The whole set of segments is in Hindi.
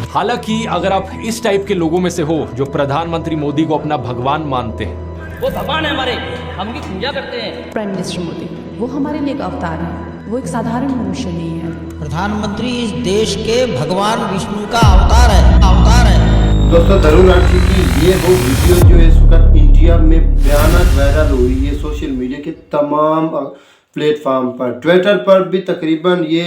हालांकि अगर आप इस टाइप के लोगों में से हो जो प्रधानमंत्री मोदी को अपना भगवान मानते हैं, वो भगवान है हमारे, हम उनकी पूजा करते हैं। प्राइम मिनिस्टर मोदी वो हमारे लिए एक अवतार है, वो एक साधारण मनुष्य नहीं है। प्रधानमंत्री इस देश के भगवान विष्णु का अवतार है। दोस्तों, धरू राठी की ये वो वीडियो जो इस वक्त इंडिया में भयानक वायरल हुई है सोशल मीडिया के तमाम प्लेटफॉर्म पर। ट्विटर पर भी तकरीबन ये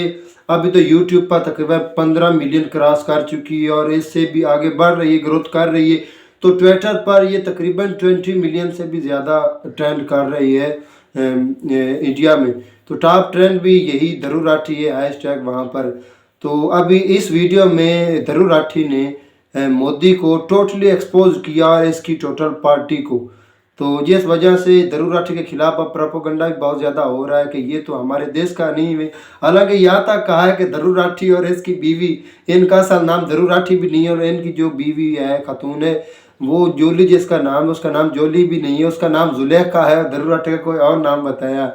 अभी तो यूट्यूब पर तकरीबन 15 मिलियन क्रॉस कर चुकी है और इससे भी आगे बढ़ रही है, ग्रोथ कर रही है। तो ट्विटर पर ये तकरीबन 20 मिलियन से भी ज़्यादा ट्रेंड कर रही है इंडिया में। तो टॉप ट्रेंड भी यही धरू राठी है हैशटैग वहाँ पर। तो अभी इस वीडियो में धरू राठी ने मोदी को टोटली एक्सपोज किया और इसकी टोटल पार्टी को। तो जिस वजह से धरू राठी के खिलाफ अब प्रोपेगेंडा भी बहुत ज़्यादा हो रहा है कि ये तो हमारे देश का नहीं है। हालांकि यहाँ तक कहा है कि धरू राठी और इसकी बीवी, इनका असल नाम धरू राठी भी नहीं है और इनकी जो बीवी है खातून है वो जोली, जिसका नाम है उसका नाम जोली भी नहीं है, उसका नाम जुलेखा है। धरू राठी का कोई और नाम बताया।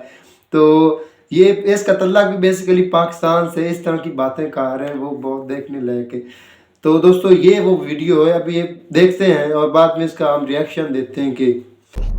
तो ये इसका तल्लक भी बेसिकली पाकिस्तान से, इस तरह की बातें कह रहे हैं वो बहुत देखने लायक है। तो दोस्तों, ये वो वीडियो है, अभी देखते हैं और बाद में इसका हम रिएक्शन देते हैं कि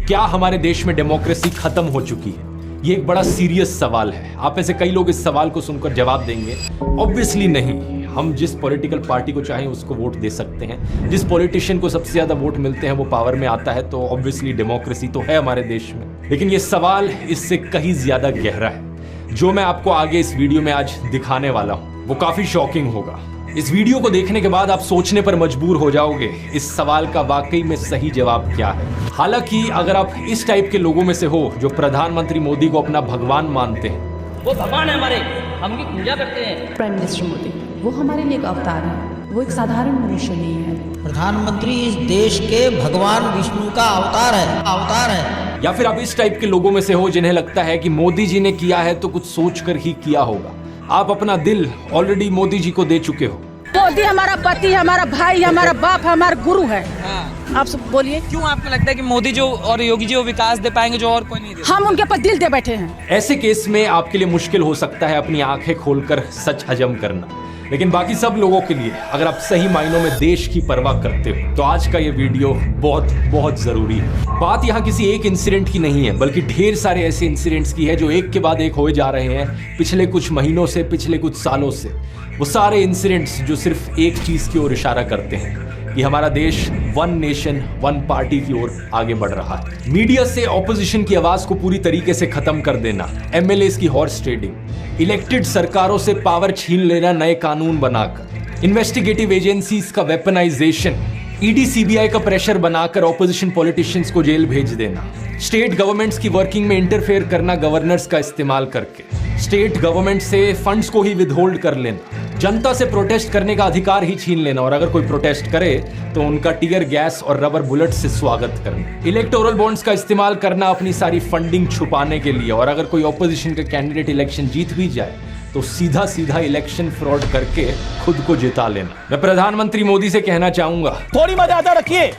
क्या हमारे देश में डेमोक्रेसी खत्म हो चुकी है? ये एक बड़ा सीरियस सवाल है। आप में से कई लोग इस सवाल को सुनकर जवाब देंगे ऑब्वियसली नहीं। हम जिस पॉलिटिकल पार्टी को चाहें उसको वोट दे सकते हैं, जिस पॉलिटिशियन को सबसे ज्यादा वोट मिलते हैं वो पावर में आता है, तो ऑब्वियसली डेमोक्रेसी तो है हमारे देश में। लेकिन ये सवाल इससे कहीं ज्यादा गहरा है। जो मैं आपको आगे इस वीडियो में आज दिखाने वाला हूं वो काफी शॉकिंग होगा। इस वीडियो को देखने के बाद आप सोचने पर मजबूर हो जाओगे इस सवाल का वाकई में सही जवाब क्या है। हालांकि अगर आप इस टाइप के लोगों में से हो जो प्रधानमंत्री मोदी को अपना भगवान मानते हैं, वो भगवान है हमारे, हम उनकी पूजा करते हैं। प्राइम मिनिस्टर मोदी वो हमारे लिए एक अवतार है, वो एक साधारण मनुष्य नहीं है। प्रधानमंत्री इस देश के भगवान विष्णु का अवतार है। या फिर आप इस टाइप के लोगों में से हो जिन्हें लगता है कि मोदी जी ने किया है तो कुछ सोच कर ही किया होगा। आप अपना दिल ऑलरेडी मोदी जी को दे चुके हो। मोदी हमारा पति, हमारा भाई, हमारा बाप, हमारा गुरु है। आप सब बोलिए, क्यों आपको लगता है कि मोदी जो और योगी जी वो विकास दे पाएंगे जो और कोई नहीं दे? हम उनके ऊपर दिल दे बैठे हैं। ऐसे केस में आपके लिए मुश्किल हो सकता है अपनी आंखें खोलकर सच हजम करना, लेकिन बाकी सब लोगों के लिए अगर आप सही मायनों में देश की परवाह करते हो तो आज का ये वीडियो बहुत बहुत जरूरी है। बात यहाँ किसी एक इंसिडेंट की नहीं है, बल्कि ढेर सारे ऐसे इंसिडेंट्स की है जो एक के बाद एक होए जा रहे हैं पिछले कुछ महीनों से, पिछले कुछ सालों से। वो सारे इंसिडेंट्स जो सिर्फ एक चीज की ओर इशारा करते हैं कि हमारा देश वन नेशन वन पार्टी की ओर आगे बढ़ रहा है। मीडिया से ऑपोजिशन की आवाज को पूरी तरीके से खत्म कर देना, एमएलएस की हॉर्स ट्रेडिंग, इलेक्टेड सरकारों से पावर छीन लेना नए कानून बनाकर, इन्वेस्टिगेटिव एजेंसीज का वेपनाइजेशन, ईडी सीबीआई का प्रेशर बनाकर ऑपोजिशन पॉलिटिशियंस को जेल भेज देना, स्टेट गवर्नमेंट्स की वर्किंग में इंटरफेयर करना गवर्नर्स का इस्तेमाल करके, स्टेट गवर्नमेंट से फंड्स को ही विदहोल्ड कर लेना, जनता से प्रोटेस्ट करने का अधिकार ही छीन लेना और अगर कोई प्रोटेस्ट करे तो उनका टीयर गैस और रबर बुलेट से स्वागत करना, इलेक्टोरल बॉन्ड्स का इस्तेमाल करना अपनी सारी फंडिंग छुपाने के लिए और अगर कोई ऑपोजिशन का कैंडिडेट इलेक्शन जीत भी जाए तो सीधा सीधा इलेक्शन फ्रॉड करके खुद को जिता लेना। मैं प्रधानमंत्री मोदी से कहना चाहूंगा थोड़ी मर्यादा रखिए।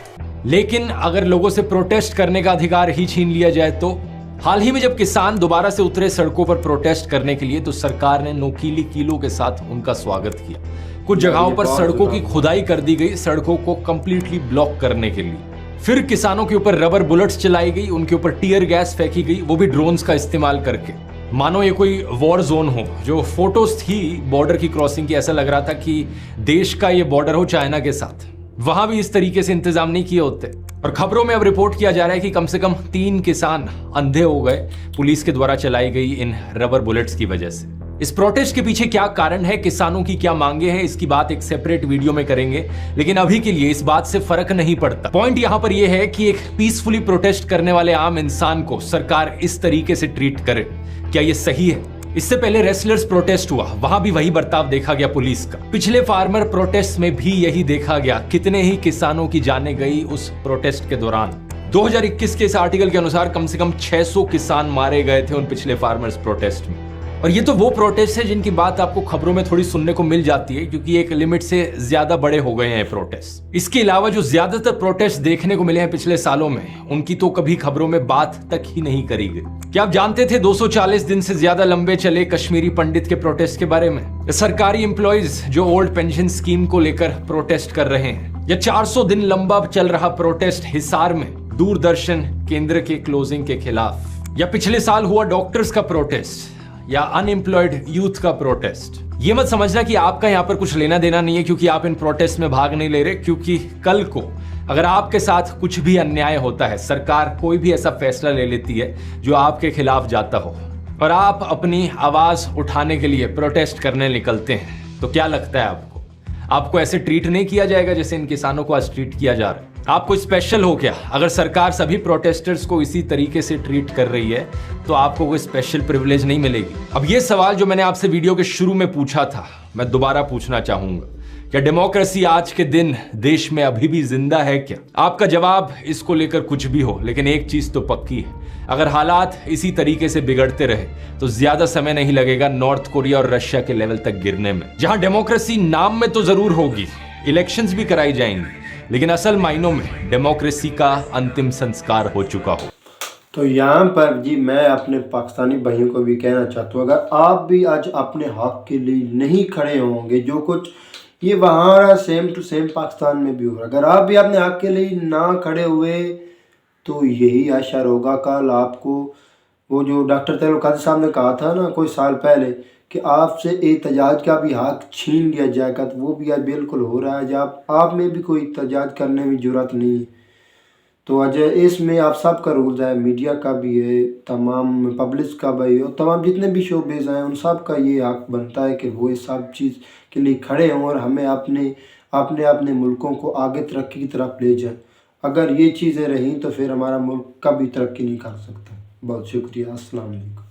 लेकिन अगर लोगों से प्रोटेस्ट करने का अधिकार ही छीन लिया जाए तो? हाल ही में जब किसान दोबारा से उतरे सड़कों पर प्रोटेस्ट करने के लिए तो सरकार ने नोकीली कीलों के साथ उनका स्वागत किया। कुछ जगहों पर सड़कों की खुदाई कर दी गई सड़कों को कंप्लीटली ब्लॉक करने के लिए। फिर किसानों के ऊपर रबर बुलेट्स चलाई गई, उनके ऊपर टीयर गैस फेंकी गई, वो भी ड्रोन्स का इस्तेमाल करके, मानो ये कोई वॉर जोन हो। जो फोटोज थी बॉर्डर की क्रॉसिंग की, ऐसा लग रहा था कि देश का ये बॉर्डर हो चाइना के साथ। वहां भी इस तरीके से इंतजाम नहीं किए होते। और खबरों में अब रिपोर्ट किया जा रहा है कि कम से कम 3 किसान अंधे हो गए पुलिस के द्वारा चलाई गई इन रबर बुलेट्स की वजह से। इस प्रोटेस्ट के पीछे क्या कारण है, किसानों की क्या मांगे हैं, इसकी बात एक सेपरेट वीडियो में करेंगे। लेकिन अभी के लिए इस बात से फर्क नहीं पड़ता। पॉइंट यहां पर यह है कि एक पीसफुली प्रोटेस्ट करने वाले आम इंसान को सरकार इस तरीके से ट्रीट करे, क्या यह सही है? इससे पहले रेसलर्स प्रोटेस्ट हुआ, वहां भी वही बर्ताव देखा गया पुलिस का। पिछले फार्मर प्रोटेस्ट में भी यही देखा गया, कितने ही किसानों की जानें गई उस प्रोटेस्ट के दौरान। 2021 के इस आर्टिकल के अनुसार कम से कम 600 किसान मारे गए थे उन पिछले फार्मर्स प्रोटेस्ट में। और ये तो वो प्रोटेस्ट है जिनकी बात आपको खबरों में थोड़ी सुनने को मिल जाती है, क्योंकि एक लिमिट से ज्यादा बड़े हो गए हैं प्रोटेस्ट। इसके अलावा जो ज्यादातर प्रोटेस्ट देखने को मिले हैं पिछले सालों में, उनकी तो कभी खबरों में बात तक ही नहीं करी गई। क्या आप जानते थे 240 दिन से ज्यादा लंबे चले कश्मीरी पंडित के प्रोटेस्ट के बारे में? सरकारी एम्प्लॉइज जो ओल्ड पेंशन स्कीम को लेकर प्रोटेस्ट कर रहे हैं, या 400 दिन लंबा चल रहा प्रोटेस्ट हिसार में दूरदर्शन केंद्र के क्लोजिंग के खिलाफ, या पिछले साल हुआ डॉक्टर्स का प्रोटेस्ट, या अनएम्प्लॉयड यूथ का प्रोटेस्ट। ये मत समझना कि आपका यहाँ पर कुछ लेना देना नहीं है क्योंकि आप इन प्रोटेस्ट में भाग नहीं ले रहे, क्योंकि कल को अगर आपके साथ कुछ भी अन्याय होता है, सरकार कोई भी ऐसा फैसला ले लेती है जो आपके खिलाफ जाता हो, और आप अपनी आवाज उठाने के लिए प्रोटेस्ट करने निकलते हैं, तो क्या लगता है आपको ऐसे ट्रीट नहीं किया जाएगा जैसे इन किसानों को आज ट्रीट किया जा रहा है? आपको स्पेशल हो क्या? अगर सरकार सभी प्रोटेस्टर्स को इसी तरीके से ट्रीट कर रही है तो आपको कोई स्पेशल प्रिविलेज नहीं मिलेगी। अब ये सवाल जो मैंने आपसे वीडियो के शुरू में पूछा था, मैं दोबारा पूछना चाहूंगा, क्या डेमोक्रेसी आज के दिन देश में अभी भी जिंदा है क्या? आपका जवाब इसको लेकर कुछ भी हो, लेकिन एक चीज तो पक्की है, अगर हालात इसी तरीके से बिगड़ते रहे तो ज्यादा समय नहीं लगेगा नॉर्थ कोरिया और रशिया के लेवल तक गिरने में, जहां डेमोक्रेसी नाम में तो जरूर होगी, इलेक्शंस भी कराई जाएंगी, लेकिन असल मायनों में डेमोक्रेसी का अंतिम संस्कार हो चुका हो। तो यहाँ पर जी मैं अपने पाकिस्तानी भाइयों को भी कहना चाहता हूँ, अगर आप भी आज अपने हक के लिए नहीं खड़े होंगे, जो कुछ ये वहाँ सेम टू सेम पाकिस्तान में भी हो रहा है, अगर आप भी अपने हक के लिए ना खड़े हुए तो यही असर होगा कल आपको। वो जो डॉक्टर तैयब कादरी साहब ने कहा था ना कोई साल पहले कि आपसे एहतजाज का भी हक छीन लिया जाएगा, तो वो भी आज बिल्कुल हो रहा है। जब आप में भी कोई एहतजाज करने में जरूरत नहीं है, तो आज इसमें आप सब का रोल है, मीडिया का भी है, तमाम पब्लिक का भी है, और तमाम जितने भी शोबेज हैं उन सब का ये हक बनता है कि वो इस सब चीज़ के लिए खड़े हों और हमें अपने मुल्कों को आगे तरक्की की तरफ ले जाए। अगर ये चीज़ें रहीं तो फिर हमारा मुल्क कभी तरक्की नहीं कर सकता। बहुत शुक्रिया। अस्सलाम वालेकुम।